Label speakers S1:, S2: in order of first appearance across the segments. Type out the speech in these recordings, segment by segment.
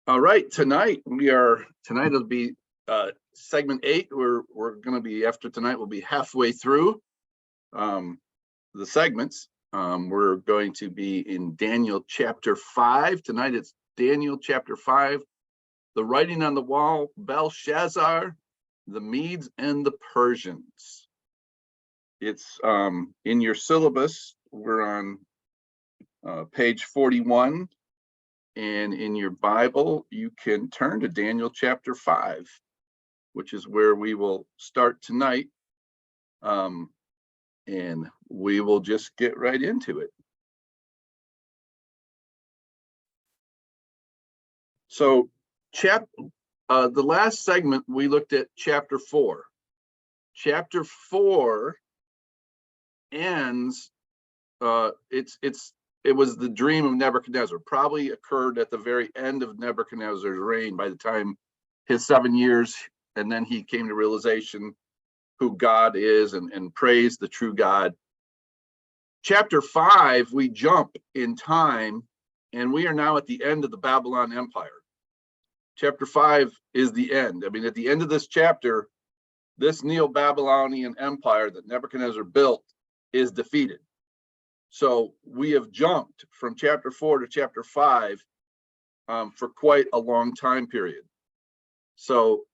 S1: All right, tonight it'll be segment 8. We're going to be, after tonight, we'll be halfway through the segments. We're going to be in Daniel chapter 5. Tonight it's Daniel chapter 5, the writing on the wall, Belshazzar, the Medes and the Persians. It's in your syllabus. We're on page 41. And in your Bible, you can turn to Daniel chapter 5, which is where we will start tonight. And we will just get right into it. So the last segment, we looked at chapter 4. Chapter 4 ends, it was the dream of Nebuchadnezzar, probably occurred at the very end of Nebuchadnezzar's reign by the time his 7 years, and then he came to realization who God is and praised the true God. Chapter 5, we jump in time, and we are now at the end of the Babylon Empire. Chapter 5 is the end. I mean, at the end of this chapter, this Neo-Babylonian empire that Nebuchadnezzar built is defeated. So we have jumped from chapter 4 to chapter 5 for quite a long time period. So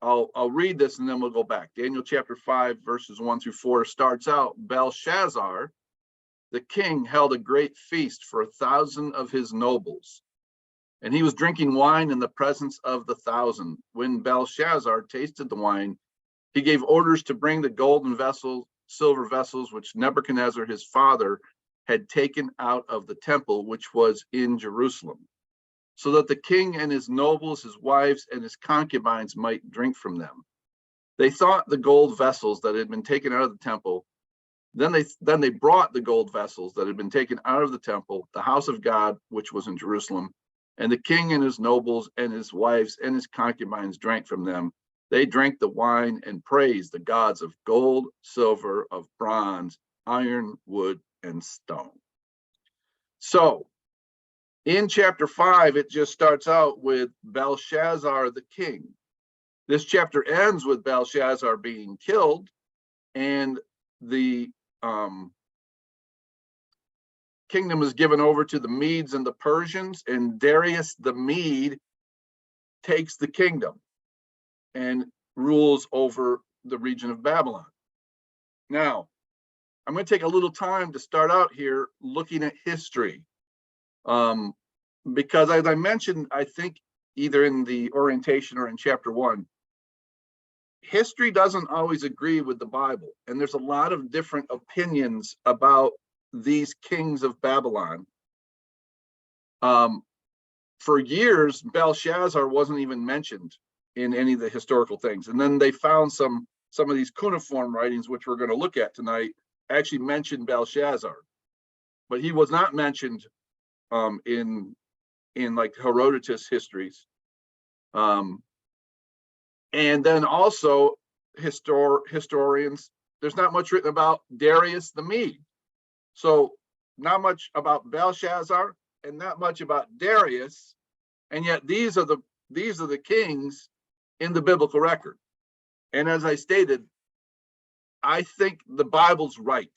S1: I'll read this and then we'll go back. Daniel chapter 5 verses 1 through 4 starts out, Belshazzar, the king, held a great feast for 1,000 of his nobles, and he was drinking wine in the presence of the 1,000. When Belshazzar tasted the wine, he gave orders to bring the golden vessels, silver vessels, which Nebuchadnezzar, his father, had taken out of the temple, which was in Jerusalem, so that the king and his nobles, his wives, and his concubines might drink from them. They thought the gold vessels that had been taken out of the temple. Then they brought the gold vessels that had been taken out of the temple, the house of God, which was in Jerusalem, and the king and his nobles and his wives and his concubines drank from them. They drank the wine and praised the gods of gold, silver, of bronze, iron, wood, and stone. So in chapter 5, it just starts out with Belshazzar the king. This chapter ends with Belshazzar being killed, and the kingdom is given over to the Medes and the Persians, and Darius the Mede takes the kingdom and rules over the region of Babylon. Now, I'm going to take a little time to start out here looking at history, because as I mentioned, I think either in the orientation or in chapter 1, history doesn't always agree with the Bible, and there's a lot of different opinions about these kings of Babylon. For years, Belshazzar wasn't even mentioned in any of the historical things. And then they found some of these cuneiform writings, which we're going to look at tonight, actually mentioned Belshazzar, but he was not mentioned in like Herodotus histories. And then also historians, there's not much written about Darius the Mede. So not much about Belshazzar and not much about Darius, and yet these are the kings in the biblical record. And as I stated, I think the Bible's right,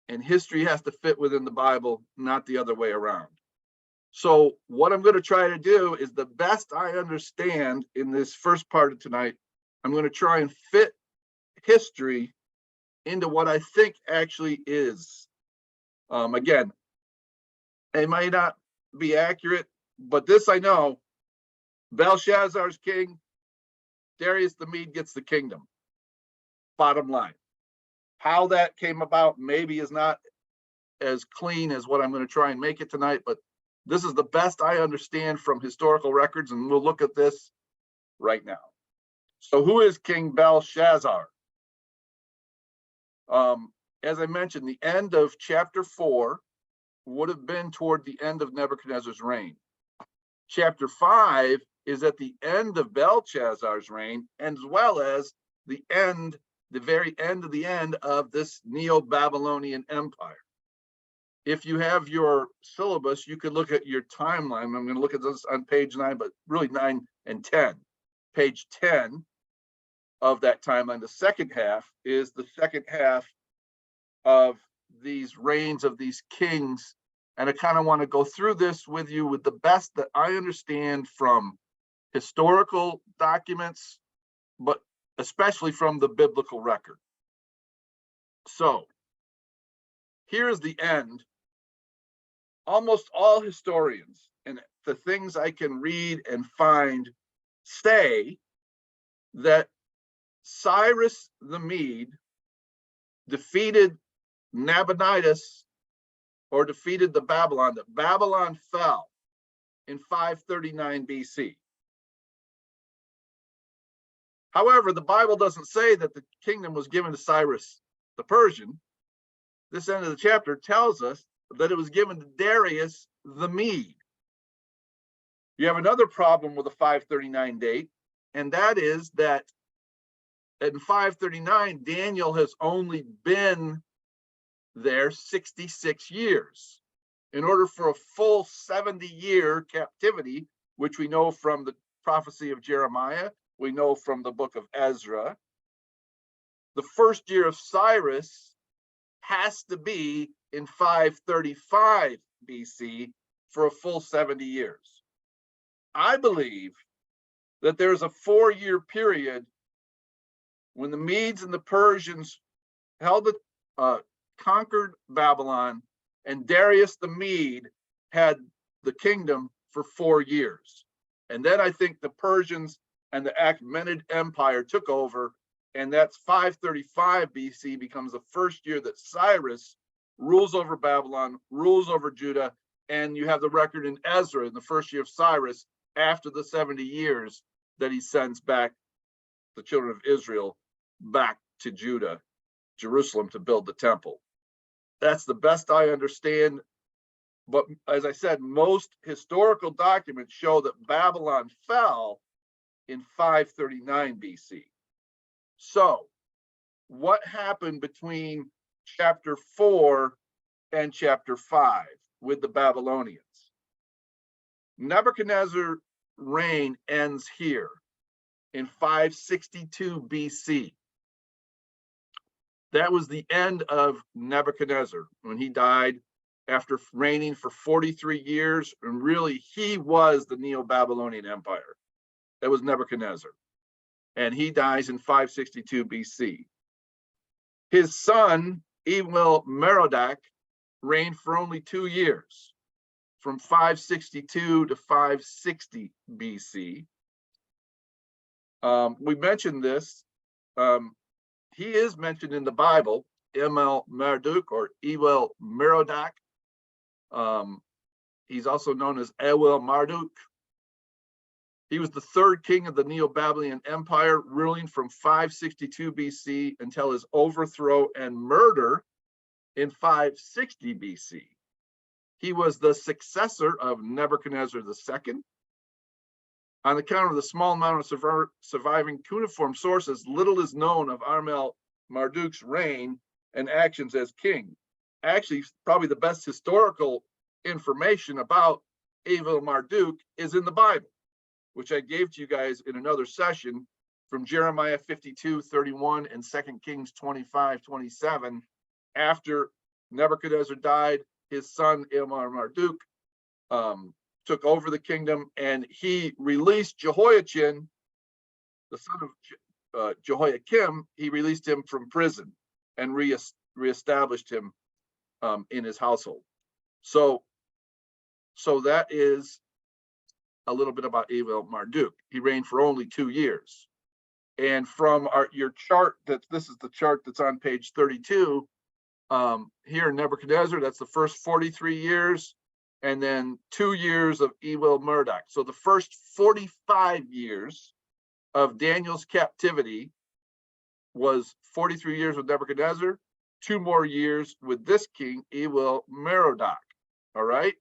S1: and history has to fit within the Bible, not the other way around. So what I'm going to try to do is, the best I understand in this first part of tonight, I'm going to try and fit history into what I think actually is. Again, it might not be accurate, but this I know: Belshazzar's king, Darius the Mede gets the kingdom. Bottom line. How that came about maybe is not as clean as what I'm going to try and make it tonight, but this is the best I understand from historical records, and we'll look at this right now. So who is King Belshazzar? As I mentioned, the end of chapter 4 would have been toward the end of Nebuchadnezzar's reign. Chapter 5 is at the end of Belshazzar's reign, as well as the very end of the end of this Neo-Babylonian empire. if you have your syllabus, you could look at your timeline. I'm going to look at this on page 9, but really 9 and 10. Page 10 of that timeline, the second half, is the second half of these reigns of these kings. And I kind of want to go through this with you with the best that I understand from historical documents, but especially from the biblical record. So here's the end. Almost all historians, and the things I can read and find, say that Cyrus the Mede defeated Nabonidus, or defeated the Babylon, that Babylon fell in 539 BC. However, the Bible doesn't say that the kingdom was given to Cyrus the Persian. This end of the chapter tells us that it was given to Darius the Mede. You have another problem with the 539 date, and that is that in 539, Daniel has only been there 66 years. In order for a full 70-year captivity, which we know from the prophecy of Jeremiah, we know from the book of Ezra, the first year of Cyrus has to be in 535 BC for a full 70 years. I believe that there's a 4-year period when the Medes and the Persians conquered Babylon, and Darius the Mede had the kingdom for 4 years. And then I think the Persians and the Achaemenid Empire took over, and that's 535 BC becomes the first year that Cyrus rules over Babylon, rules over Judah, and you have the record in Ezra in the first year of Cyrus, after the 70 years, that he sends back the children of Israel back to Judah, Jerusalem, to build the temple. That's the best I understand. But as I said, most historical documents show that Babylon fell in 539 BC. So what happened between chapter 4 and chapter 5 with the Babylonians? Nebuchadnezzar's reign ends here in 562 BC. That was the end of Nebuchadnezzar when he died after reigning for 43 years. And really, he was the Neo-Babylonian Empire. That was Nebuchadnezzar. And he dies in 562 BC. His son, Evil-Merodach, reigned for only 2 years, from 562 to 560 BC. We mentioned this. He is mentioned in the Bible, Evil-Merodach or Evil-Merodach. He's also known as Ewil-Marduk. He was the third king of the Neo-Babylonian Empire, ruling from 562 BC until his overthrow and murder in 560 BC. He was the successor of Nebuchadnezzar II. On account of the small amount of surviving cuneiform sources, little is known of Evil-Marduk's reign and actions as king. Actually, probably the best historical information about Evil-Marduk is in the Bible, which I gave to you guys in another session from Jeremiah 52:31 and 2 Kings 25:27. After Nebuchadnezzar died, his son Evil-Marduk took over the kingdom, and he released Jehoiachin, the son of Jehoiakim. He released him from prison and reestablished him in his household. So that is a little bit about Evil-Marduk. He reigned for only 2 years. And from your chart, this is the chart that's on page 32. Here, Nebuchadnezzar, that's the first 43 years. And then 2 years of Evil-Merodach. So the first 45 years of Daniel's captivity was 43 years with Nebuchadnezzar, 2 more years with this king, Evil-Merodach. All right.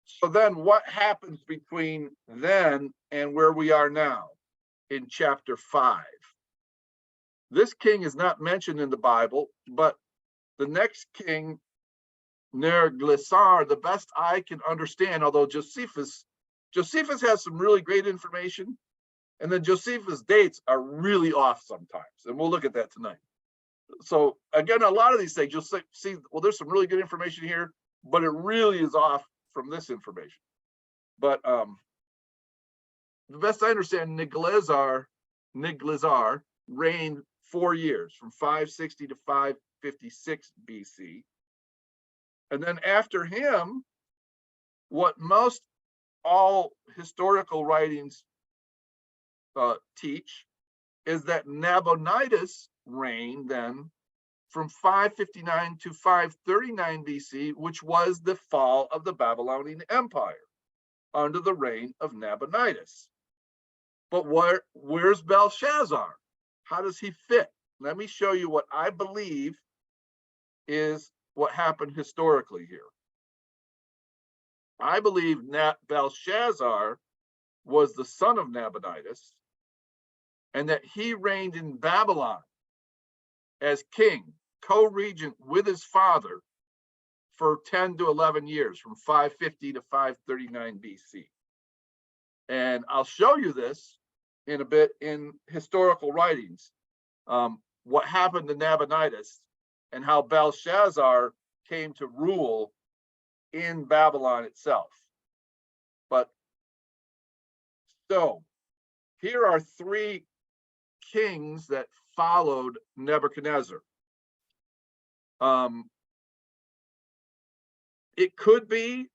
S1: So then what happens between then and where we are now in chapter 5? This king is not mentioned in the Bible, but the next king Nerglissar, the best I can understand, although Josephus has some really great information, and then Josephus' dates are really off sometimes, and we'll look at that tonight. So again, a lot of these things, you'll see, well, there's some really good information here, but it really is off from this information. But the best I understand, Niglazar reigned 4 years, from 560 to 556 BC. And then after him, what most all historical writings teach is that Nabonidus reigned then from 559 to 539 BC, which was the fall of the Babylonian Empire under the reign of Nabonidus. But where's Belshazzar? How does he fit? Let me show you what I believe is what happened historically here. I believe Belshazzar was the son of Nabonidus, and that he reigned in Babylon as king, co-regent with his father for 10 to 11 years, from 550 to 539 BC. And I'll show you this in a bit in historical writings, what happened to Nabonidus and how Belshazzar came to rule in Babylon itself. But so here are 3 kings that followed Nebuchadnezzar. It could be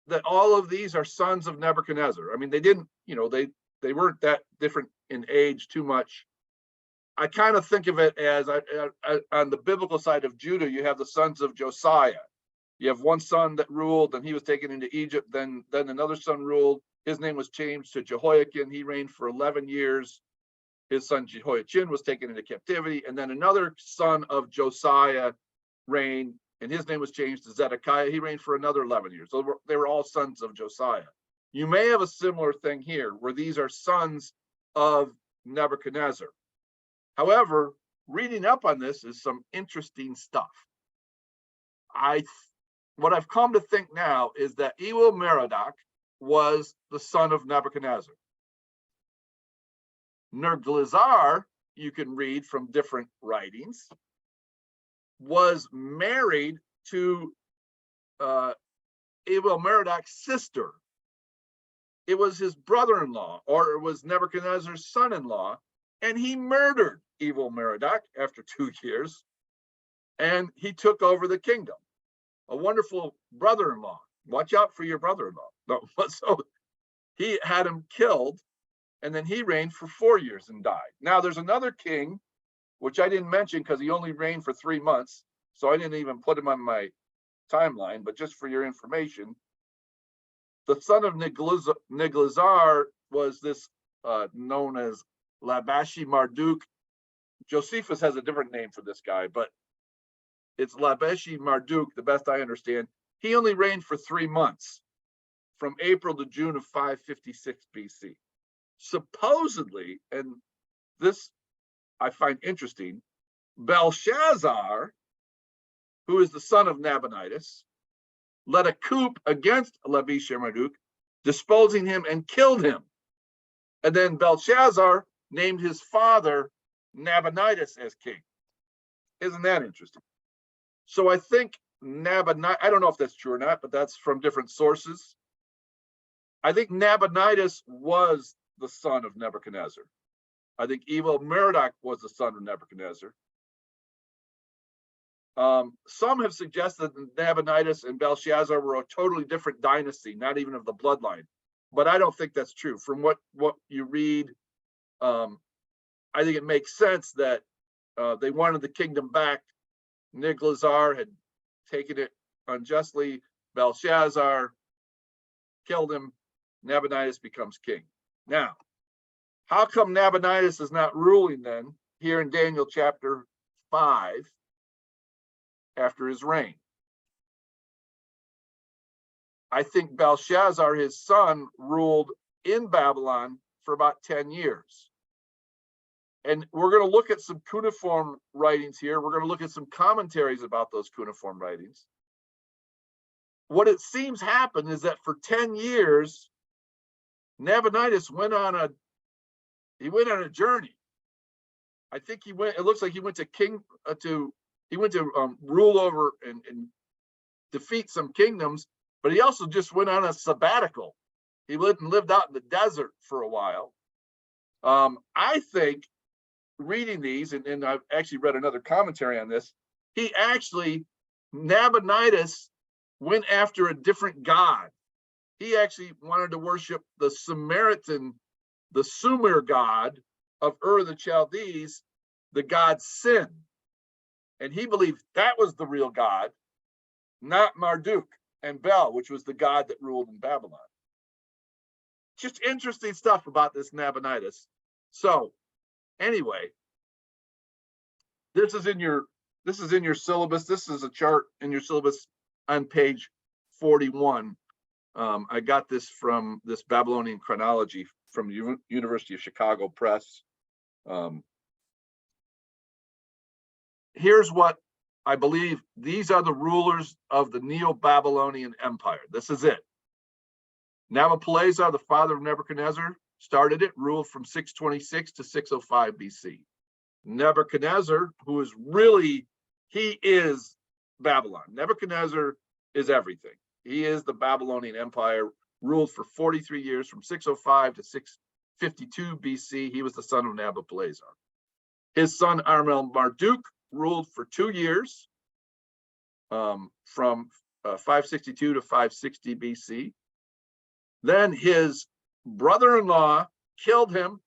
S1: that all of these are sons of Nebuchadnezzar. I mean, they didn't, they weren't that different in age too much. I kind of think of it as on the biblical side of Judah, you have the sons of Josiah. You have one son that ruled, and he was taken into Egypt. Then another son ruled. His name was changed to Jehoiakim. He reigned for 11 years. His son Jehoiachin was taken into captivity. And then another son of Josiah reigned, and his name was changed to Zedekiah. He reigned for another 11 years. So they were all sons of Josiah. You may have a similar thing here, where these are sons of Nebuchadnezzar. However, reading up on this is some interesting stuff. What I've come to think now is that Evil-Merodach was the son of Nebuchadnezzar. Nerglissar, you can read from different writings, was married to Evil-Merodach's sister. It was his brother-in-law, or it was Nebuchadnezzar's son-in-law, and he murdered Evil-Merodach after 2 years, and he took over the kingdom. A wonderful brother-in-law. Watch out for your brother-in-law. No, so he had him killed, and then he reigned for 4 years and died. Now there's another king, which I didn't mention because he only reigned for 3 months, so I didn't even put him on my timeline, but just for your information, the son of Niglazar was this known as Labashi Marduk. Josephus has a different name for this guy, but it's Labashi Marduk, the best I understand. He only reigned for 3 months, from April to June of 556 BC. Supposedly, and this I find interesting, Belshazzar, who is the son of Nabonidus, led a coup against Labashi Marduk, disposing him and killed him. And then Belshazzar named his father Nabonidus as king. Isn't that interesting? So I think Nabonidus, I don't know if that's true or not, but that's from different sources. I think Nabonidus was the son of Nebuchadnezzar. I think Evil-Merodach was the son of Nebuchadnezzar. Some have suggested that Nabonidus and Belshazzar were a totally different dynasty, not even of the bloodline. But I don't think that's true. From what you read, I think it makes sense that they wanted the kingdom back. Niglazar had taken it unjustly. Belshazzar killed him. Nabonidus becomes king. Now, how come Nabonidus is not ruling then here in Daniel chapter 5 after his reign? I think Belshazzar, his son, ruled in Babylon for about 10 years. And we're going to look at some cuneiform writings here. We're going to look at some commentaries about those cuneiform writings. what it seems happened is that for 10 years, Nabonidus went on a journey. I think it looks like he went to rule over and defeat some kingdoms, but he also just went on a sabbatical. He lived out in the desert for a while. I think reading these, and I've actually read another commentary on this, Nabonidus went after a different god. He actually wanted to worship the Sumer god of Ur the Chaldees, the god Sin. And he believed that was the real God, not Marduk and Bel, which was the god that ruled in Babylon. Just interesting stuff about this Nabonidus. So anyway, this is in your syllabus. This is a chart in your syllabus on page 41. I got this from this Babylonian chronology from the University of Chicago Press. Here's what I believe. These are the rulers of the Neo-Babylonian Empire. This is it. Nabopolassar, the father of Nebuchadnezzar, started it, ruled from 626 to 605 BC. Nebuchadnezzar, he is Babylon. Nebuchadnezzar is everything. He is the Babylonian Empire, ruled for 43 years from 605 to 652 BC. He was the son of Nabopolassar. His son Marduk ruled for 2 years, from 562 to 560 BC. Then his brother-in-law killed him,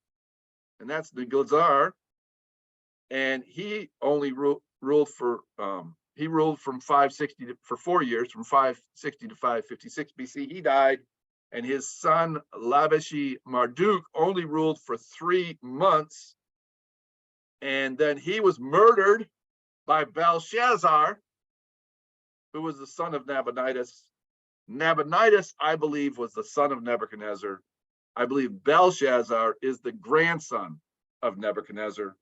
S1: and that's Belshazzar, and he only ruled from 560 for 4 years, from 560 to 556 BC. He died, and his son Labishi Marduk only ruled for 3 months, and then he was murdered by Belshazzar, who was the son of Nabonidus. Nabonidus, I believe, was the son of Nebuchadnezzar. I believe Belshazzar is the grandson of Nebuchadnezzar,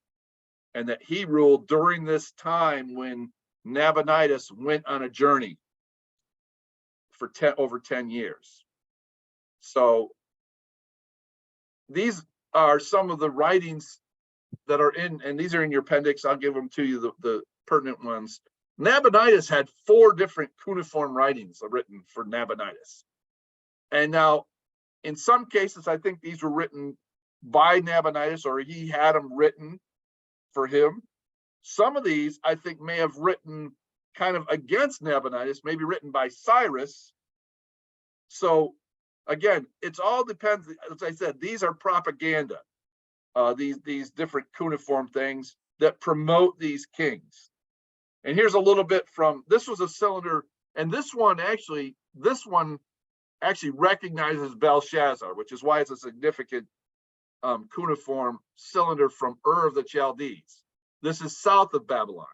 S1: and that he ruled during this time when Nabonidus went on a journey for over 10 years. So these are some of the writings that are in, and these are in your appendix. I'll give them to you, the pertinent ones. Nabonidus had 4 different cuneiform writings written for Nabonidus. And now, in some cases, I think these were written by Nabonidus, or he had them written for him. Some of these, I think, may have written kind of against Nabonidus, maybe written by Cyrus. So again, it's all depends. As I said, these are propaganda, these different cuneiform things that promote these kings. And here's a little bit from, this was a cylinder, and this one actually recognizes Belshazzar, which is why it's a significant cuneiform cylinder from Ur of the Chaldees. This is south of Babylon.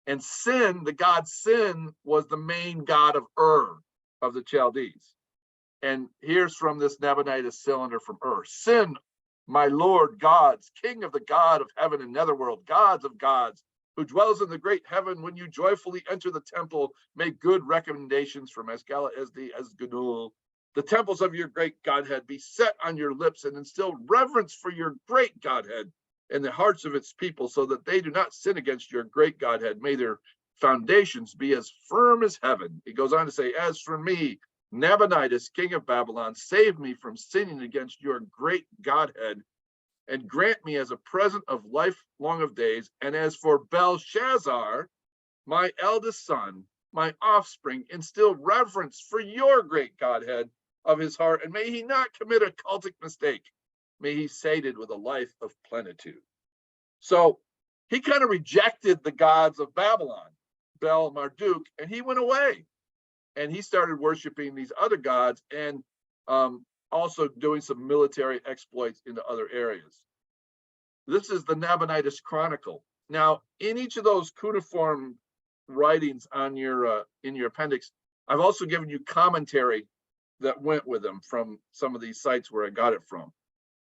S1: And Sin, the god Sin, was the main god of Ur of the Chaldees. And here's from this Nabonidus cylinder from Ur. Sin, my Lord, gods, king of the god of heaven and netherworld, gods of gods, who dwells in the great heaven, when you joyfully enter the temple, make good recommendations from Escala, Esdi, Esgunul. The temples of your great Godhead be set on your lips, and instill reverence for your great Godhead in the hearts of its people, so that they do not sin against your great Godhead. May their foundations be as firm as heaven. He goes on to say, as for me, Nabonidus, king of Babylon, save me from sinning against your great Godhead, and grant me as a present of life long of days. And as for Belshazzar, my eldest son, my offspring, instill reverence for your great Godhead of his heart, and may he not commit a cultic mistake. May he sated with a life of plenitude. So he kind of rejected the gods of Babylon, Bel, Marduk, and he went away. And he started worshiping these other gods, and also doing some military exploits into other areas. This is the Nabonidus Chronicle. Now, in each of those cuneiform writings on your in your appendix, I've also given you commentary that went with them from some of these sites where I got it from.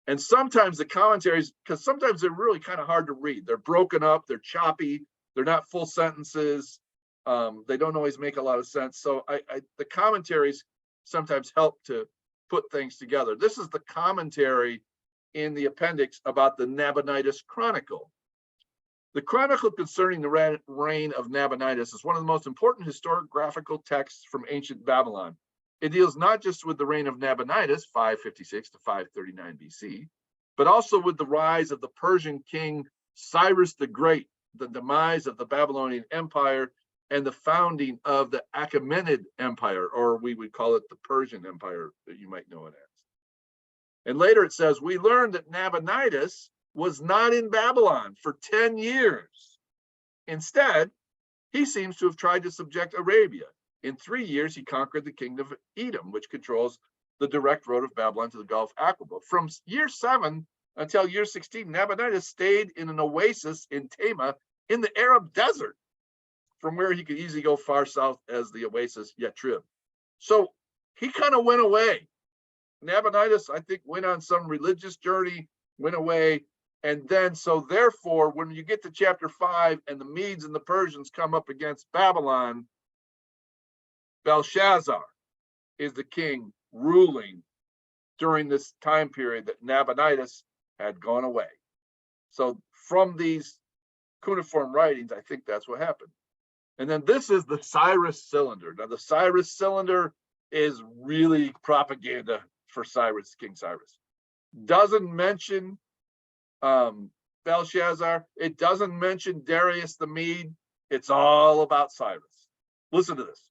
S1: And sometimes the commentaries, because sometimes they're really kind of hard to read. They're broken up, they're choppy, they're not full sentences. They don't always make a lot of sense. So the commentaries sometimes help to put things together. This is the commentary in the appendix about the Nabonidus Chronicle. The chronicle concerning the reign of Nabonidus is one of the most important historiographical texts from ancient Babylon. It deals not just with the reign of Nabonidus, 556 to 539 BC, but also with the rise of the Persian king Cyrus the Great, the demise of the Babylonian Empire, and the founding of the Achaemenid Empire, or we would call it the Persian Empire, that you might know it as. And later it says, we learned that Nabonidus was not in Babylon for 10 years. Instead, he seems to have tried to subject Arabia. In 3 years, he conquered the kingdom of Edom, which controls the direct road of Babylon to the Gulf Aqaba. From year 7 until year 16, Nabonidus stayed in an oasis in Tema in the Arab desert, from where he could easily go far south as the oasis Yatrib. So he kind of went away. Nabonidus, I think, went on some religious journey, went away. And then, so therefore, when you get to chapter 5 and the Medes and the Persians come up against Babylon, Belshazzar is the king ruling during this time period that Nabonidus had gone away. So from these cuneiform writings, I think that's what happened. And then this is the Cyrus cylinder. Now, the Cyrus cylinder is really propaganda for Cyrus, King Cyrus. Doesn't mention Belshazzar. It doesn't mention Darius the Mede. It's all about Cyrus. Listen to this.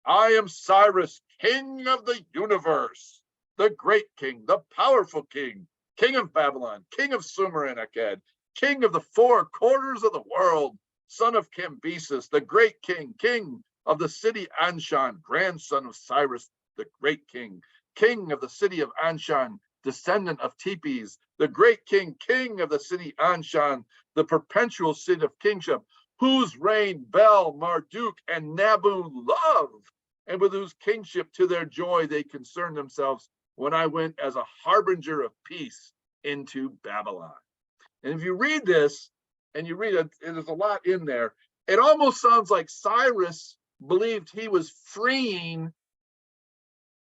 S1: I am Cyrus, king of the universe, the great king, the powerful king, king of Babylon, king of Sumer and Akkad, king of the 4 quarters of the world, son of Cambyses, the great king, king of the city Anshan, grandson of Cyrus, the great king, king of the city of Anshan, descendant of Tipes, the great king, king of the city Anshan, the perpetual seat of kingship, whose reign Bel, Marduk, and Nabu love, and with whose kingship to their joy they concerned themselves when I went as a harbinger of peace into Babylon. And if you read this, and you read it, there's a lot in there. It almost sounds like Cyrus believed he was freeing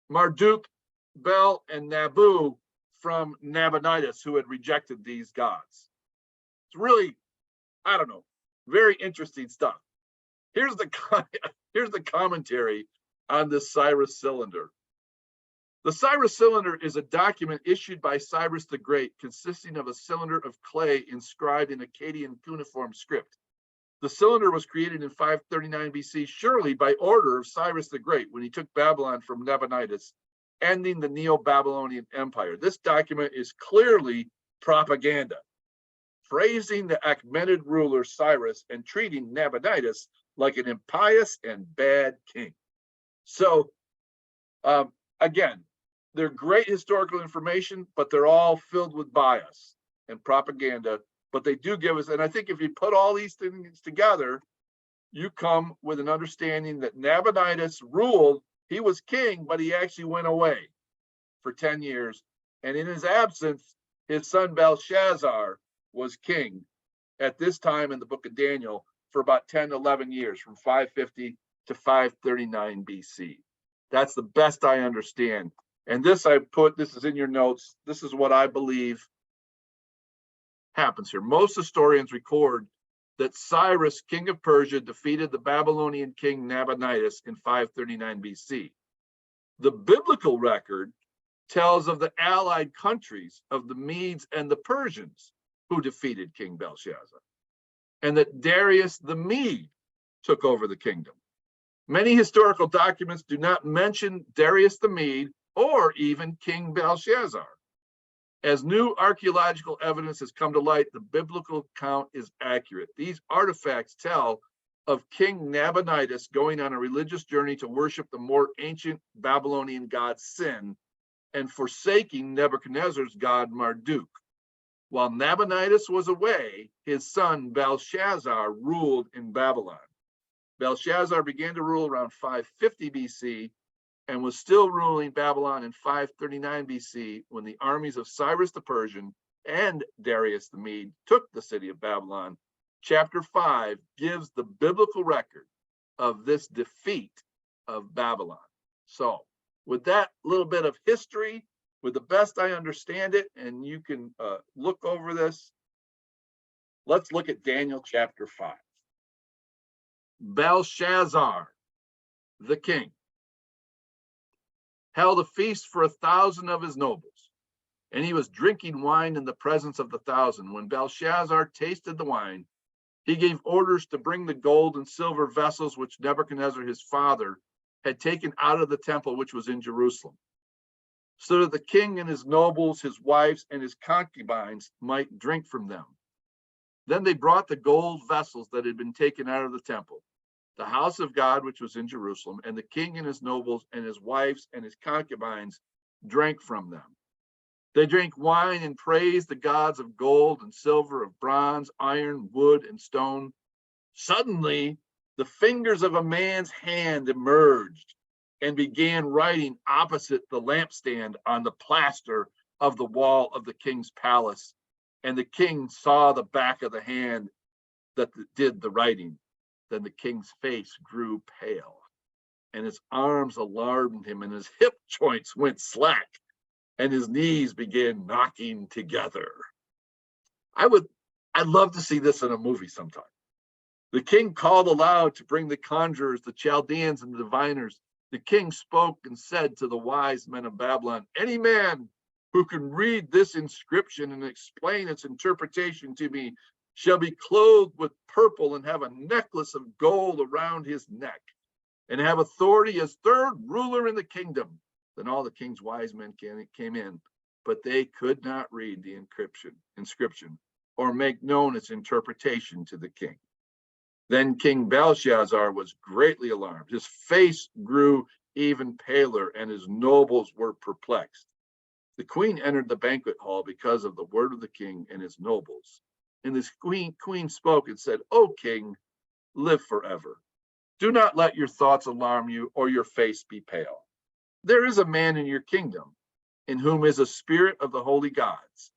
S1: Marduk, Bel, and Nabu from Nabonidus, who had rejected these gods. It's really, I don't know, very interesting stuff. Here's the commentary on this Cyrus cylinder. The Cyrus cylinder is a document issued by Cyrus the Great, consisting of a cylinder of clay inscribed in Akkadian cuneiform script. The cylinder was created in 539 BC, surely by order of Cyrus the Great, when he took Babylon from Nabonidus, ending the Neo-Babylonian Empire. This document is clearly propaganda, praising the Achaemenid ruler Cyrus and treating Nabonidus like an impious and bad king. So, again, they're great historical information, but they're all filled with bias and propaganda. But they do give us, and I think if you put all these things together, you come with an understanding that Nabonidus ruled. He was king, but he actually went away for 10 years. And in his absence, his son Belshazzar was king at this time in the book of Daniel for about 10, 11 years, from 550 to 539 BC. That's the best I understand. And this this is in your notes. This is what I believe happens here. Most historians record that Cyrus, king of Persia, defeated the Babylonian king Nabonidus in 539 BC. The biblical record tells of the allied countries of the Medes and the Persians who defeated King Belshazzar, and that Darius the Mede took over the kingdom. Many historical documents do not mention Darius the Mede or even King Belshazzar. As new archaeological evidence has come to light, the biblical account is accurate. These artifacts tell of King Nabonidus going on a religious journey to worship the more ancient Babylonian god Sin and forsaking Nebuchadnezzar's god Marduk. While Nabonidus was away, his son Belshazzar ruled in Babylon. Belshazzar began to rule around 550 BC and was still ruling Babylon in 539 BC when the armies of Cyrus the Persian and Darius the Mede took the city of Babylon. Chapter 5 gives the biblical record of this defeat of Babylon. So with that little bit of history, with the best I understand it, and you can look over this, let's look at Daniel chapter 5. Belshazzar, the king, held a feast for 1,000 of his nobles, and he was drinking wine in the presence of the 1,000. When Belshazzar tasted the wine, he gave orders to bring the gold and silver vessels which Nebuchadnezzar his father had taken out of the temple which was in Jerusalem, so that the king and his nobles, his wives, and his concubines might drink from them. Then they brought the gold vessels that had been taken out of the temple, the house of God which was in Jerusalem, and the king and his nobles and his wives and his concubines drank from them. They drank wine and praised the gods of gold and silver, of bronze, iron, wood, and stone. Suddenly, the fingers of a man's hand emerged and began writing opposite the lampstand on the plaster of the wall of the king's palace. And the king saw the back of the hand that did the writing. Then the king's face grew pale, and his arms alarmed him, and his hip joints went slack, and his knees began knocking together. I'd love to see this in a movie sometime. The king called aloud to bring the conjurers, the Chaldeans, and the diviners. The king spoke and said to the wise men of Babylon, any man who can read this inscription and explain its interpretation to me shall be clothed with purple and have a necklace of gold around his neck, and have authority as third ruler in the kingdom. Then all the king's wise men came in, but they could not read the inscription or make known its interpretation to the king. Then King Belshazzar was greatly alarmed. His face grew even paler, and his nobles were perplexed. The queen entered the banquet hall because of the word of the king and his nobles. And this queen spoke and said, O king, live forever. Do not let your thoughts alarm you or your face be pale. There is a man in your kingdom in whom is a spirit of the holy gods.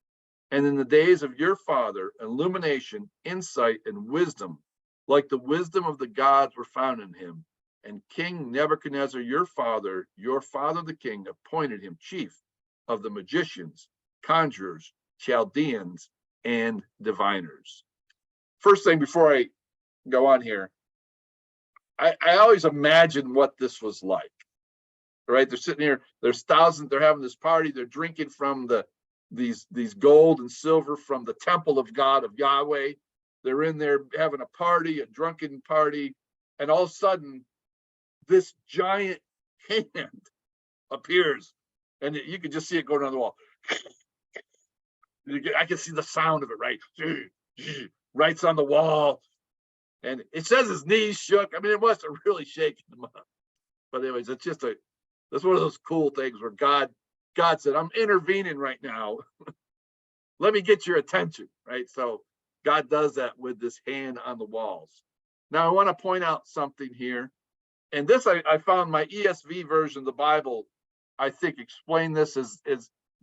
S1: And in the days of your father, illumination, insight, and wisdom, like the wisdom of the gods, were found in him. And King Nebuchadnezzar, your father the king, appointed him chief of the magicians, conjurers, Chaldeans, and diviners. First thing before I go on here, I always imagine what this was like. Right? They're sitting here, there's thousands, they're having this party, they're drinking from these gold and silver from the temple of God, of Yahweh. They're in there having a party, a drunken party, and all of a sudden, this giant hand appears, and you can just see it going on the wall. I can see the sound of it, right? Writes on the wall, and it says his knees shook. I mean, it must have really shaken him up. But anyways, that's one of those cool things where God said, I'm intervening right now. Let me get your attention, right? So God does that with this hand on the walls. Now, I want to point out something here. And this, I found my ESV version of the Bible, I think, explained this as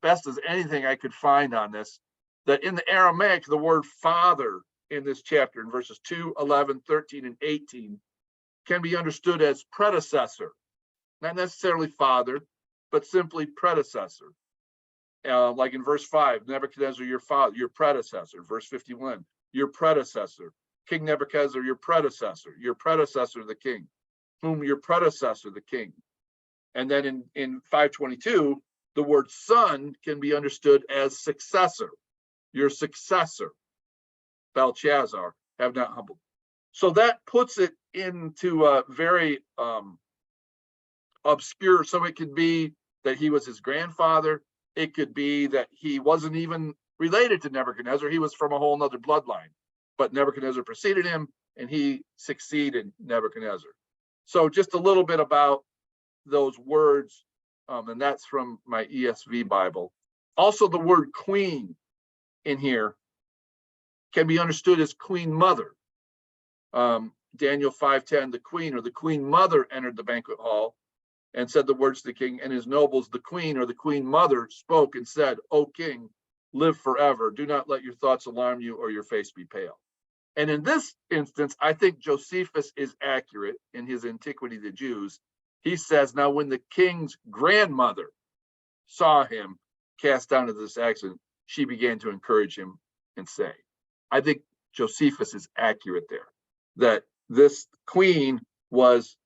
S1: best as anything I could find on this, that in the Aramaic, the word father in this chapter, in verses 2, 11, 13, and 18, can be understood as predecessor. Not necessarily father, but simply predecessor. Like in verse 5, Nebuchadnezzar, your father, your predecessor. Verse 51, your predecessor. King Nebuchadnezzar, your predecessor, the king, whom your predecessor, the king. And then in 522, the word son can be understood as successor, your successor. Belshazzar, have not humbled. So that puts it into a very obscure. So it could be that he was his grandfather. It could be that he wasn't even related to Nebuchadnezzar. He was from a whole nother bloodline, but Nebuchadnezzar preceded him and he succeeded Nebuchadnezzar. So just a little bit about those words, and that's from my ESV Bible. Also, the word queen in here can be understood as queen mother. Daniel 5:10, the queen or the queen mother entered the banquet hall and said the words to the king and his nobles. The queen or the queen mother spoke and said, O king, live forever. Do not let your thoughts alarm you or your face be pale. And in this instance, I think Josephus is accurate in his Antiquity of the Jews. He says, now when the king's grandmother saw him cast down into this accident, she began to encourage him and say, I think Josephus is accurate there, that this queen was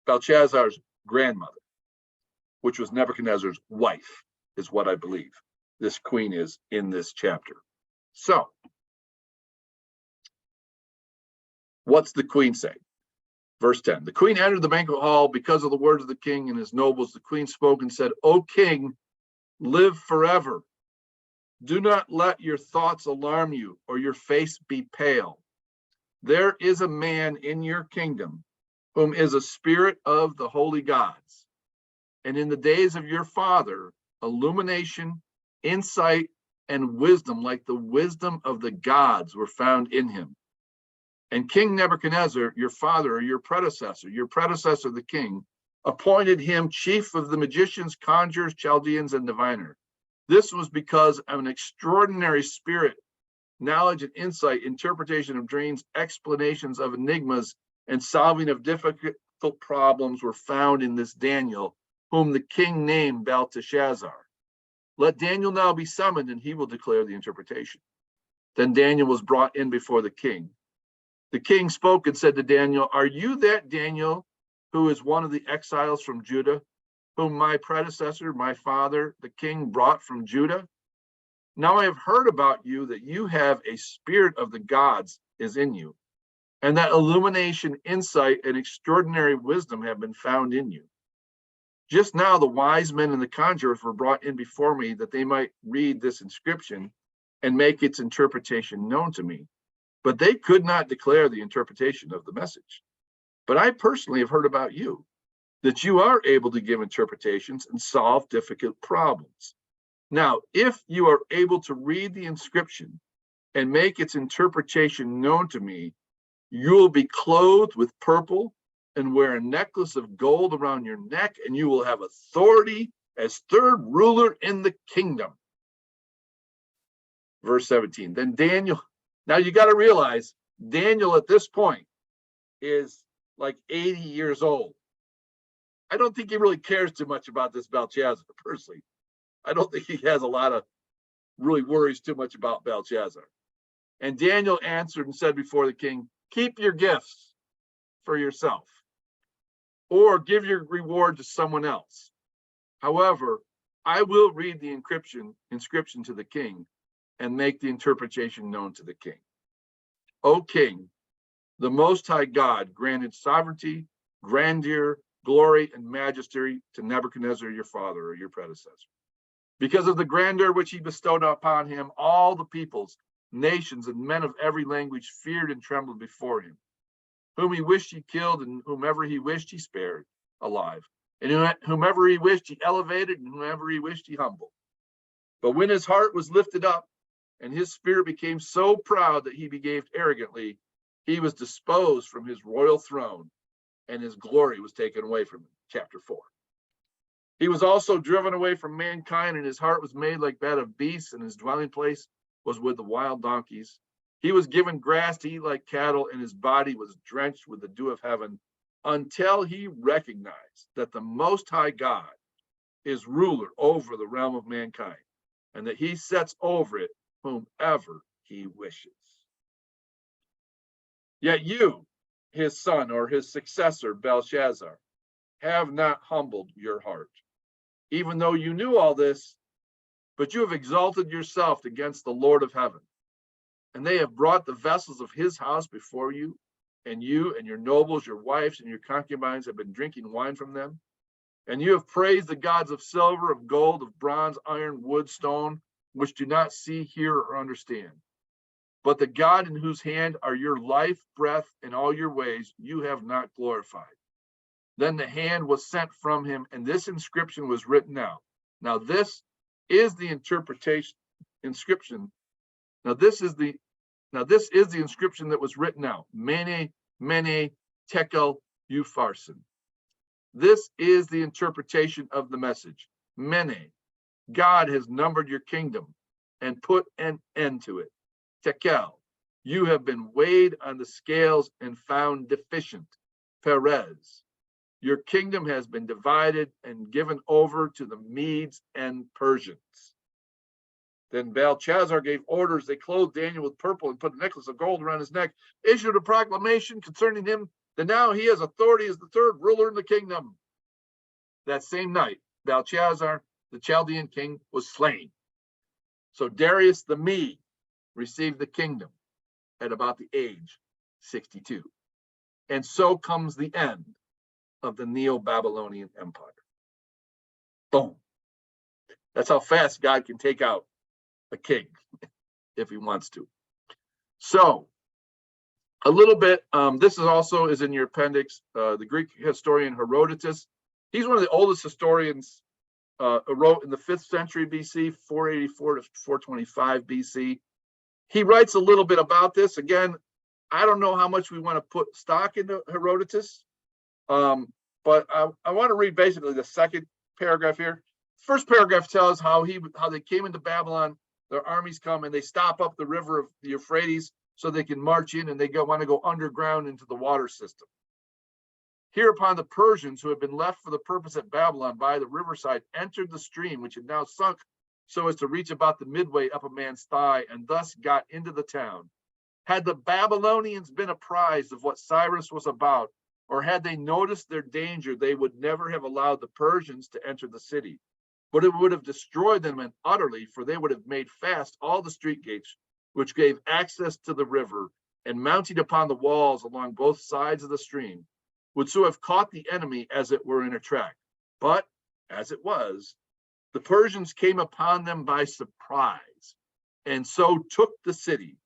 S1: Belshazzar's grandmother, which was Nebuchadnezzar's wife, is what I believe this queen is in this chapter. So, what's the queen say? Verse 10, the queen entered the banquet hall because of the words of the king and his nobles. The queen spoke and said, O king, live forever. Do not let your thoughts alarm you or your face be pale. There is a man in your kingdom whom is a spirit of the holy gods. And in the days of your father, illumination, insight, and wisdom, like the wisdom of the gods, were found in him. And King Nebuchadnezzar, your father, or your predecessor, the king, appointed him chief of the magicians, conjurers, Chaldeans, and diviners. This was because of an extraordinary spirit, knowledge and insight, interpretation of dreams, explanations of enigmas, and solving of difficult problems were found in this Daniel, whom the king named Belteshazzar. Let Daniel now be summoned, and he will declare the interpretation. Then Daniel was brought in before the king. The king spoke and said to Daniel, are you that Daniel who is one of the exiles from Judah, whom my predecessor, my father, the king, brought from Judah? Now I have heard about you that you have a spirit of the gods is in you, and that illumination, insight, and extraordinary wisdom have been found in you. Just now the wise men and the conjurers were brought in before me that they might read this inscription and make its interpretation known to me. But they could not declare the interpretation of the message. But I personally have heard about you, that you are able to give interpretations and solve difficult problems. Now, if you are able to read the inscription and make its interpretation known to me, you will be clothed with purple and wear a necklace of gold around your neck, and you will have authority as third ruler in the kingdom. Verse 17, then Daniel, now you got to realize Daniel at this point is like 80 years old. I don't think he really cares too much about this Belshazzar, personally. I don't think he has a lot of really worries too much about Belshazzar. And Daniel answered and said before the king, keep your gifts for yourself, or give your reward to someone else. However, I will read the inscription to the king and make the interpretation known to the king. O king, the Most High God granted sovereignty, grandeur, glory, and majesty to Nebuchadnezzar, your father, or your predecessor. Because of the grandeur which he bestowed upon him, all the peoples, nations, and men of every language feared and trembled before him. Whom he wished he killed, and whomever he wished he spared alive. And whomever he wished he elevated, and whomever he wished he humbled. But when his heart was lifted up, and his spirit became so proud that he behaved arrogantly, he was disposed from his royal throne, and his glory was taken away from him. Chapter 4. He was also driven away from mankind, and his heart was made like that of beasts, and his dwelling place was with the wild donkeys. He was given grass to eat like cattle, and his body was drenched with the dew of heaven, until he recognized that the Most High God is ruler over the realm of mankind, and that he sets over it whomever he wishes. Yet you, his son, or his successor, Belshazzar, have not humbled your heart, even though you knew all this, but you have exalted yourself against the Lord of heaven. And they have brought the vessels of his house before you, and you and your nobles, your wives, and your concubines have been drinking wine from them. And you have praised the gods of silver, of gold, of bronze, iron, wood, stone, which do not see, hear, or understand. But the God in whose hand are your life, breath, and all your ways, you have not glorified. Then the hand was sent from him, and this inscription was written out. Now this is the inscription. Now this is the inscription that was written out. Mene, mene, tekel, upharsin. This is the interpretation of the message. Mene, God has numbered your kingdom and put an end to it. Tekel, you have been weighed on the scales and found deficient. Perez, your kingdom has been divided and given over to the Medes and Persians. Then Belshazzar gave orders. They clothed Daniel with purple and put a necklace of gold around his neck, issued a proclamation concerning him that now he has authority as the third ruler in the kingdom. That same night, Belshazzar, the Chaldean king, was slain. So Darius the Mede received the kingdom at about the age 62. And so comes the end of the Neo-Babylonian Empire. Boom. That's how fast God can take out a king if he wants to. So a little bit, this is also is in your appendix, the Greek historian Herodotus. He's one of the oldest historians, wrote in the 5th century BC, 484 to 425 BC. He writes a little bit about this. Again, I don't know how much we want to put stock into Herodotus, but I want to read basically the second paragraph here. First paragraph tells how they came into Babylon. Their armies come and they stop up the river of the Euphrates so they can march in, and they want to go underground into the water system. Hereupon the Persians, who had been left for the purpose at Babylon by the riverside, entered the stream, which had now sunk so as to reach about the midway up a man's thigh, and thus got into the town. Had the Babylonians been apprised of what Cyrus was about, or had they noticed their danger, they would never have allowed the Persians to enter the city. But it would have destroyed them utterly, for they would have made fast all the street gates, which gave access to the river, and mounting upon the walls along both sides of the stream, would so have caught the enemy as it were in a track. But, as it was, the Persians came upon them by surprise, and so took the city.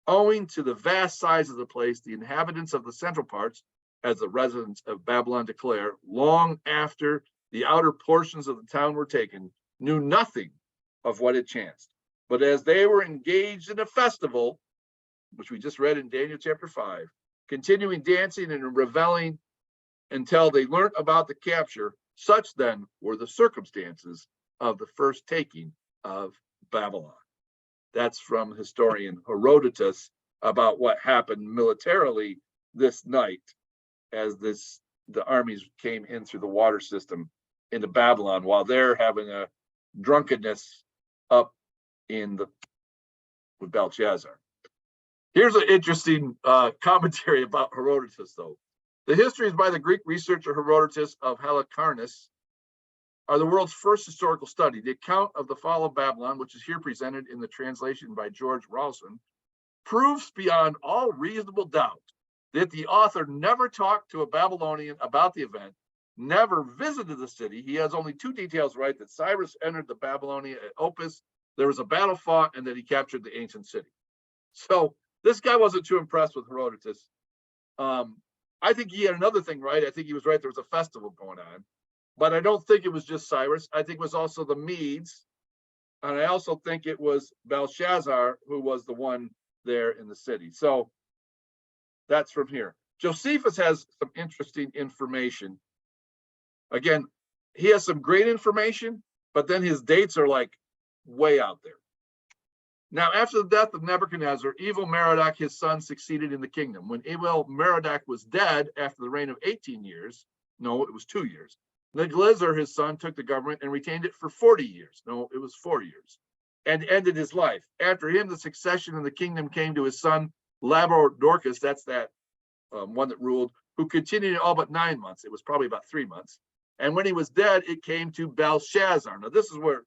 S1: Owing to the vast size of the place, the inhabitants of the central parts, as the residents of Babylon declare, long after the outer portions of the town were taken, knew nothing of what had chanced. But as they were engaged in a festival, which we just read in Daniel chapter 5, continuing dancing and reveling until they learnt about the capture, such then were the circumstances of the first taking of Babylon. That's from historian Herodotus about what happened militarily this night as the armies came in through the water system into Babylon while they're having a drunkenness up with Belshazzar. Here's an interesting commentary about Herodotus, though. The histories by the Greek researcher Herodotus of Halicarnassus are the world's first historical study. The account of the fall of Babylon, which is here presented in the translation by George Rawson, proves beyond all reasonable doubt that the author never talked to a Babylonian about the event, never visited the city. He has only two details right: that Cyrus entered the Babylonia at Opis, there was a battle fought, and that he captured the ancient city. So this guy wasn't too impressed with Herodotus. I think he had another thing right. I think he was right. There was a festival going on, but I don't think it was just Cyrus. I think it was also the Medes, and I also think it was Belshazzar who was the one there in the city. So that's from here. Josephus has some interesting information. Again, he has some great information, but then his dates are like way out there. Now, after the death of Nebuchadnezzar, evil Merodach, his son, succeeded in the kingdom. When evil Merodach was dead after the reign of 18 years, no, it was 2 years, Nebuchadnezzar, his son, took the government and retained it for 40 years. No, it was 4 years, and ended his life. After him, the succession in the kingdom came to his son, Labradoricus, that's that one that ruled, who continued all but 9 months. It was probably about 3 months. And when he was dead, it came to Belshazzar. Now, this is where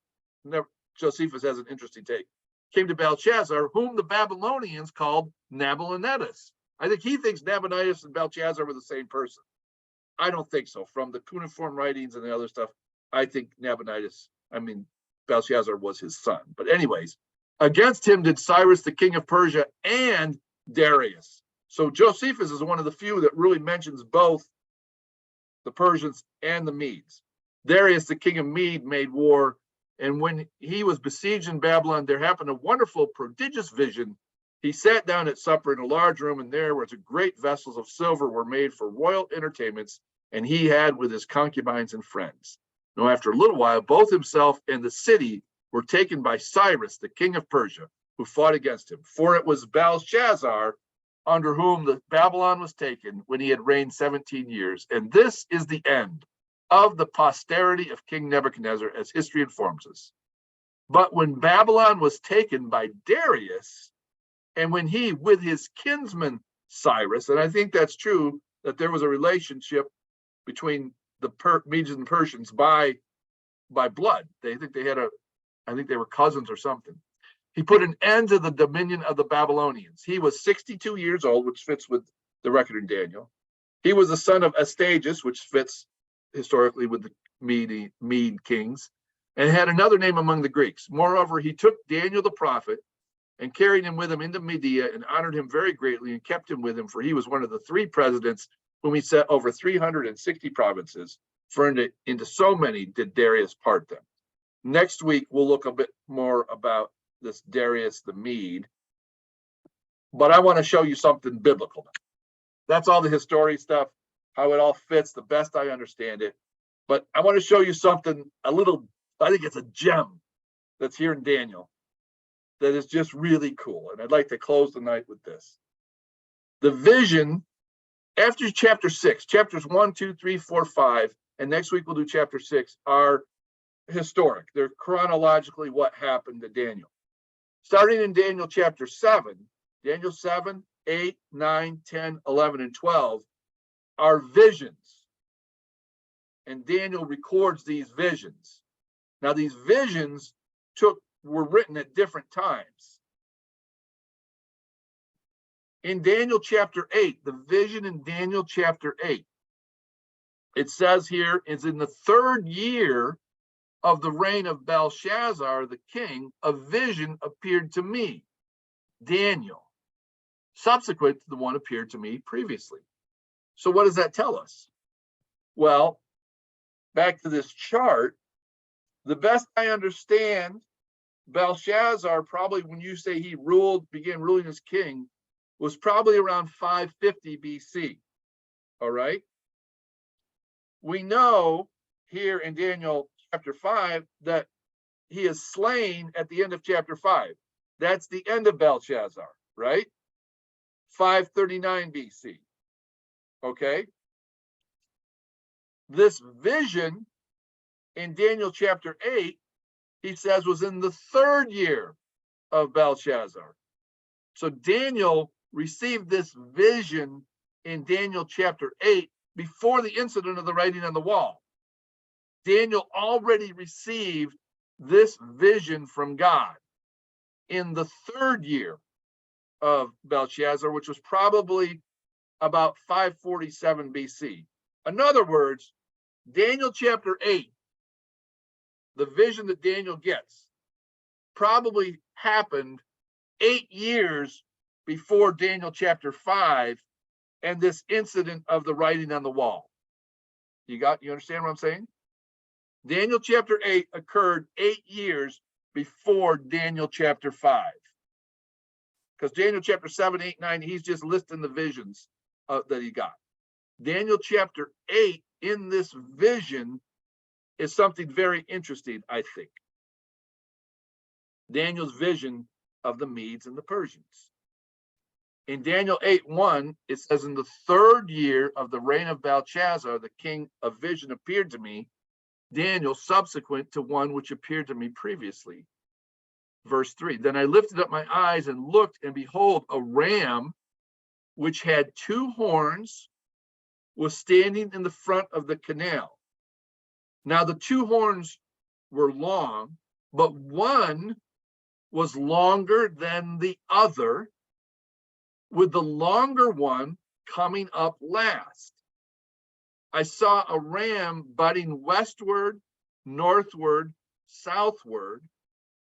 S1: Josephus has an interesting take. Came to Belshazzar, whom the Babylonians called Nabonidus. I think he thinks Nabonidus and Belshazzar were the same person. I don't think so. From the cuneiform writings and the other stuff, I think Belshazzar was his son. But anyways, against him did Cyrus, the king of Persia, and Darius. So Josephus is one of the few that really mentions both the Persians and the Medes. Darius, the king of Mede, made war. And when he was besieged in Babylon, there happened a wonderful, prodigious vision. He sat down at supper in a large room, and there was great vessels of silver were made for royal entertainments, and he had with his concubines and friends. Now, after a little while, both himself and the city were taken by Cyrus, the king of Persia, who fought against him. For it was Belshazzar under whom the Babylon was taken when he had reigned 17 years. And this is the end of the posterity of King Nebuchadnezzar, as history informs us. But when Babylon was taken by Darius, and when he, with his kinsman Cyrus, and I think that's true, that there was a relationship between the Medes and Persians by blood. I think they were cousins or something. He put an end to the dominion of the Babylonians. He was 62 years old, which fits with the record in Daniel. He was the son of Astyages, which fits historically with the Mede kings, and had another name among the Greeks. Moreover, he took Daniel the prophet and carried him with him into Media and honored him very greatly and kept him with him, for he was one of the 3 presidents whom he set over 360 provinces, for into so many did Darius part them. Next week, we'll look a bit more about this Darius the Mede, but I want to show you something biblical. That's all the history stuff, how it all fits, the best I understand it. But I want to show you something a little, I think it's a gem that's here in Daniel that is just really cool. And I'd like to close the night with this. The vision after chapter 6, chapters 1, 2, 3, 4, 5, and next week we'll do chapter 6, are historic. They're chronologically what happened to Daniel. Starting in Daniel chapter 7, Daniel 7, 8, 9, 10, 11, and 12 are visions. And Daniel records these visions. Now, these visions were written at different times. In Daniel chapter 8, the vision in Daniel chapter 8, it says here, is in the 3rd year of the reign of Belshazzar the king, a vision appeared to me, Daniel, subsequent to the one appeared to me previously. So what does that tell us? Well, back to this chart, the best I understand, Belshazzar, probably when you say he began ruling as king, was probably around 550 BC. All right. We know here in Daniel chapter 5 that he is slain at the end of chapter 5. That's the end of Belshazzar, right? 539 BC. Okay. This vision in Daniel chapter 8, he says, was in the 3rd year of Belshazzar. So Daniel received this vision in Daniel chapter 8 before the incident of the writing on the wall. Daniel already received this vision from God in the 3rd year of Belshazzar, which was probably about 547 BC. In other words, Daniel chapter 8, the vision that Daniel gets, probably happened 8 years before Daniel chapter 5 and this incident of the writing on the wall. You understand what I'm saying? Daniel chapter 8 occurred 8 years before Daniel chapter 5. Because Daniel chapter 7, 8, 9, he's just listing the visions that he got. Daniel chapter 8, in this vision, is something very interesting, I think. Daniel's vision of the Medes and the Persians. In Daniel 8:1, it says, in the 3rd year of the reign of Belshazzar, the king, a vision appeared to me, Daniel, subsequent to one which appeared to me previously. Verse 3, then I lifted up my eyes and looked, and behold, a ram which had 2 horns was standing in the front of the canal. Now the 2 horns were long, but one was longer than the other, with the longer one coming up last. I saw a ram butting westward, northward, southward,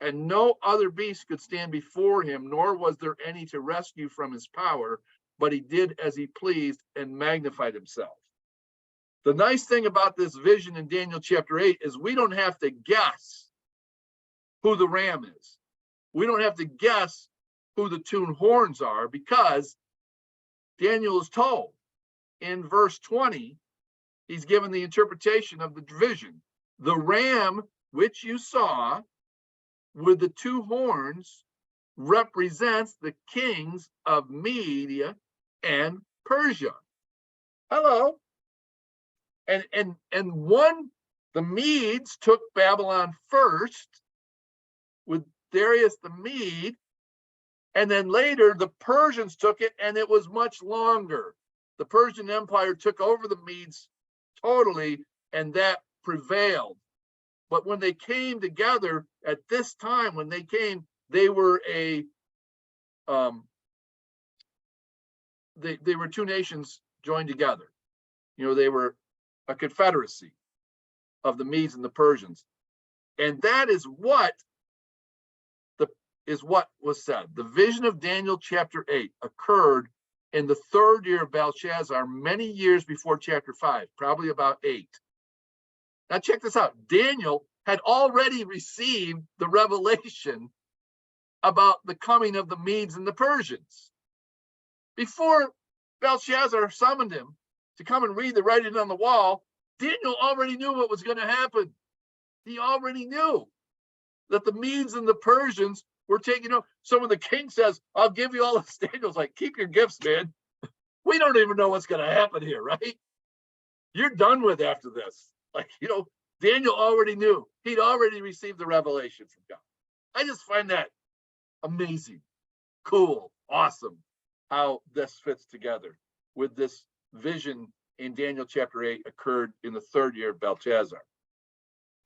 S1: and no other beast could stand before him, nor was there any to rescue from his power, but he did as he pleased and magnified himself. The nice thing about this vision in Daniel chapter 8 is we don't have to guess who the ram is. We don't have to guess who the 2 horns are, because Daniel is told in verse 20, he's given the interpretation of the vision. The ram which you saw with the two horns represents the kings of Media and Persia. Hello. And the Medes took Babylon first with Darius the Mede, and then later the Persians took it, and it was much longer. The Persian Empire took over the Medes totally, and that prevailed. But when they came together at this time, when they came, they were they were two nations joined together. You know, they were a confederacy of the Medes and the Persians. And that is what was said. The vision of Daniel chapter 8 occurred in the third year of Belshazzar, many years before chapter 5, probably about 8. Now check this out. Daniel had already received the revelation about the coming of the Medes and the Persians. Before Belshazzar summoned him to come and read the writing on the wall, Daniel already knew what was going to happen. He already knew that the Medes and the Persians were taking over. So when the king says, I'll give you all this, Daniel's like, keep your gifts, man. We don't even know what's going to happen here, right? You're done with after this. Like, you know, Daniel already knew. He'd already received the revelation from God. I just find that amazing, cool, awesome, how this fits together with this vision in Daniel chapter 8 occurred in the third year of Belshazzar.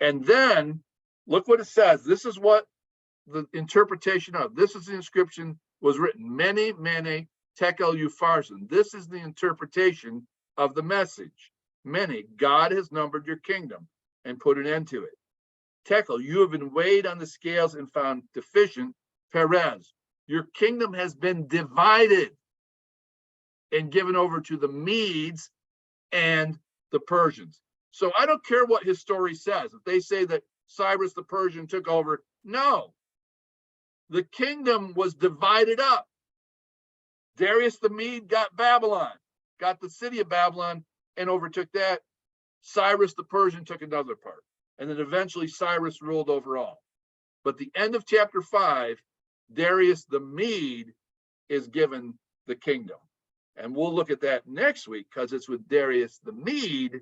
S1: And then look what it says. This is what the interpretation of, this is the inscription was written, many, many tekel upharsin. This is the interpretation of the message. Many, God has numbered your kingdom and put an end to it. Tekel, you have been weighed on the scales and found deficient. Perez, your kingdom has been divided and given over to the Medes and the Persians. So I don't care what his story says. If they say that Cyrus the Persian took over, no. The kingdom was divided up. Darius the Mede got Babylon, got the city of Babylon and overtook that. Cyrus the Persian took another part. And then eventually Cyrus ruled over all. But the end of chapter 5, Darius the Mede is given the kingdom. And we'll look at that next week because it's with Darius the Mede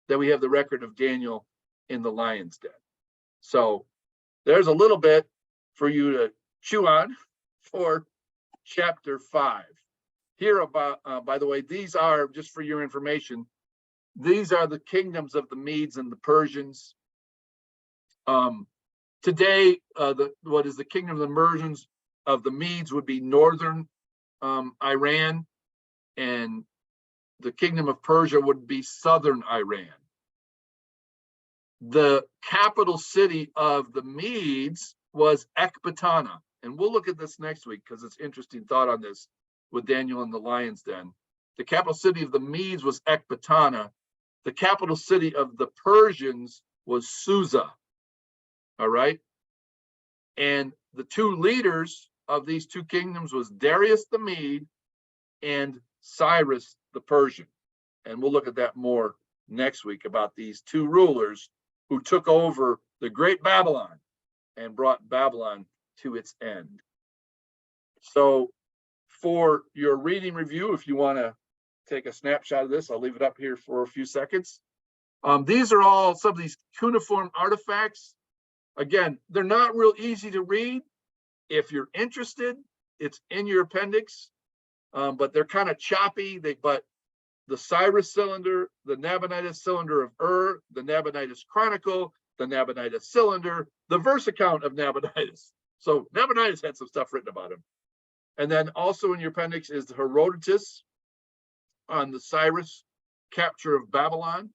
S1: that we have the record of Daniel in the lion's den. So there's a little bit for you to chew on for chapter 5. Here about, by the way, these are, just for your information, these are the kingdoms of the Medes and the Persians. Today, what is the kingdom of the Persians of the Medes would be northern Iran, and the kingdom of Persia would be southern Iran. The capital city of the Medes was Ecbatana, and we'll look at this next week because it's interesting thought on this with Daniel in the lion's den. The capital city of the Medes was Ecbatana. The capital city of the Persians was Susa. All right. And the two leaders of these two kingdoms was Darius the Mede and Cyrus the Persian. And we'll look at that more next week about these two rulers who took over the great Babylon and brought Babylon to its end. So for your reading review, if you want to take a snapshot of this, I'll leave it up here for a few seconds. These are all some of these cuneiform artifacts. Again, they're not real easy to read. If you're interested, it's in your appendix, but they're kind of choppy. But the Cyrus cylinder, the Nabonidus cylinder of the Nabonidus Chronicle, the Nabonidus cylinder, the verse account of Nabonidus. So Nabonidus had some stuff written about him. And then also in your appendix is the Herodotus on the Cyrus capture of Babylon.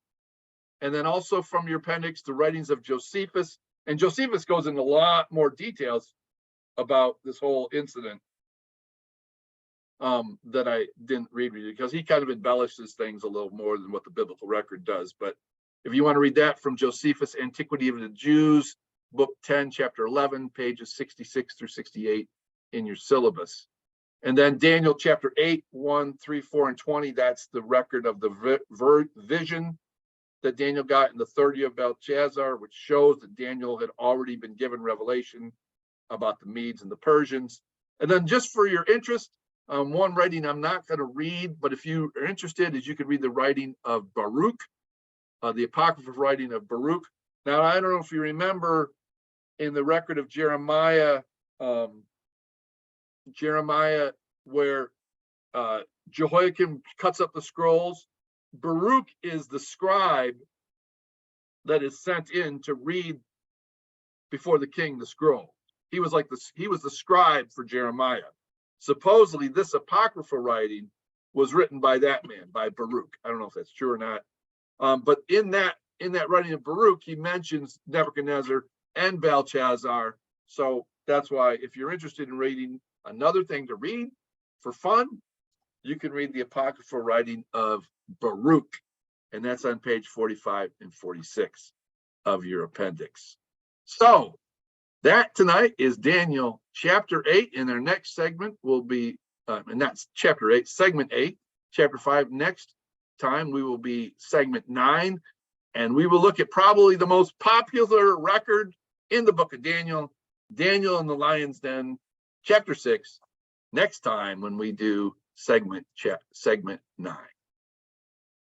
S1: And then also from your appendix, the writings of Josephus. And Josephus goes into a lot more details about this whole incident that I didn't read because he kind of embellishes things a little more than what the biblical record does. But if you want to read that from Josephus, Antiquity of the Jews, book 10, chapter 11, pages 66 through 68 in your syllabus. And then Daniel chapter 8, 1, 3, 4, and 20, that's the record of the vision that Daniel got in the third year of Belshazzar, which shows that Daniel had already been given revelation about the Medes and the Persians. And then just for your interest, one writing I'm not going to read, but if you are interested, is you can read the writing of Baruch, the apocryphal writing of Baruch. Now, I don't know if you remember in the record of Jeremiah, where Jehoiakim cuts up the scrolls, Baruch is the scribe that is sent in to read before the king the scroll. He was the scribe for Jeremiah. Supposedly, this apocryphal writing was written by that man, by Baruch. I don't know if that's true or not. But in that writing of Baruch, he mentions Nebuchadnezzar and Belshazzar. So that's why, if you're interested in reading another thing to read for fun, you can read the apocryphal writing of Baruch, and that's on page 45 and 46 of your appendix. So that tonight is Daniel chapter 8, and our next segment will be, and that's chapter 8, segment 8, chapter 5. Next time we will be segment 9, and we will look at probably the most popular record in the book of Daniel, Daniel in the Lion's Den, chapter 6, next time when we do segment 9.